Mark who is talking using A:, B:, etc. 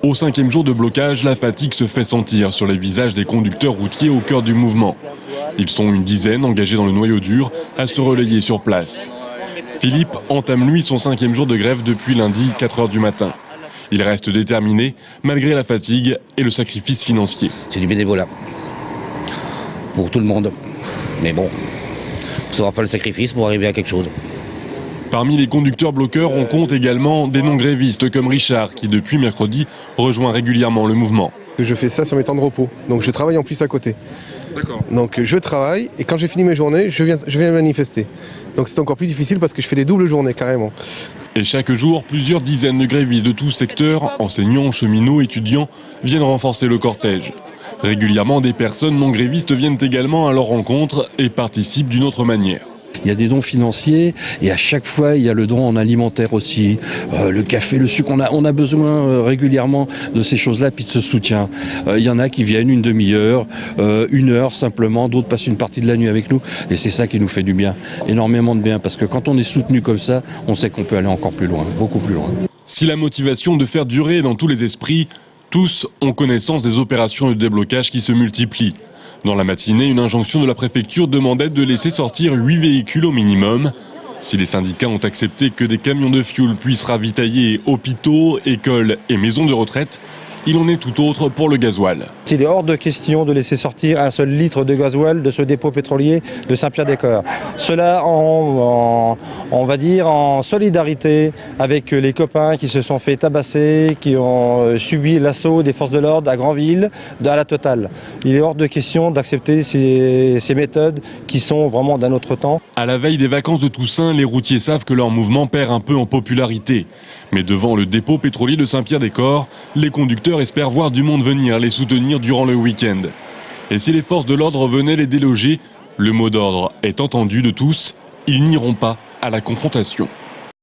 A: Au 5e jour de blocage, la fatigue se fait sentir sur les visages des conducteurs routiers au cœur du mouvement. Ils sont une dizaine engagés dans le noyau dur à se relayer sur place. Philippe entame lui son 5e jour de grève depuis lundi 4 h du matin. Il reste déterminé malgré la fatigue et le sacrifice financier.
B: C'est du bénévolat pour tout le monde. Mais bon, ça va faire le sacrifice pour arriver à quelque chose.
A: Parmi les conducteurs bloqueurs, on compte également des non-grévistes comme Richard qui depuis mercredi rejoint régulièrement le mouvement.
C: Je fais ça sur mes temps de repos, donc je travaille en plus à côté.
A: D'accord.
C: Donc je travaille et quand j'ai fini mes journées, je viens manifester. Donc c'est encore plus difficile parce que je fais des doubles journées carrément.
A: Et chaque jour, plusieurs dizaines de grévistes de tous secteurs, enseignants, cheminots, étudiants, viennent renforcer le cortège. Régulièrement, des personnes non grévistes viennent également à leur rencontre et participent d'une autre manière.
D: Il y a des dons financiers et à chaque fois il y a le don en alimentaire aussi, le café, le sucre, on a besoin régulièrement de ces choses-là puis de ce soutien. Il y en a qui viennent une demi-heure, 1 heure simplement, d'autres passent une partie de la nuit avec nous et c'est ça qui nous fait du bien, énormément de bien parce que quand on est soutenu comme ça, on sait qu'on peut aller encore plus loin, beaucoup plus loin.
A: Si la motivation de faire durer est dans tous les esprits, tous ont connaissance des opérations de déblocage qui se multiplient. Dans la matinée, une injonction de la préfecture demandait de laisser sortir 8 véhicules au minimum. Si les syndicats ont accepté que des camions de fioul puissent ravitailler hôpitaux, écoles et maisons de retraite, il en est tout autre pour le gasoil.
E: Il est hors de question de laisser sortir un seul litre de gasoil de ce dépôt pétrolier de Saint-Pierre-des-Corps. Cela, on va dire, en solidarité avec les copains qui se sont fait tabasser, qui ont subi l'assaut des forces de l'ordre à Granville, à la totale. Il est hors de question d'accepter ces méthodes qui sont vraiment d'un autre temps.
A: À la veille des vacances de Toussaint, les routiers savent que leur mouvement perd un peu en popularité. Mais devant le dépôt pétrolier de Saint-Pierre-des-Corps, les conducteurs espèrent voir du monde venir les soutenir durant le week-end. Et si les forces de l'ordre venaient les déloger, le mot d'ordre est entendu de tous, ils n'iront pas à la confrontation.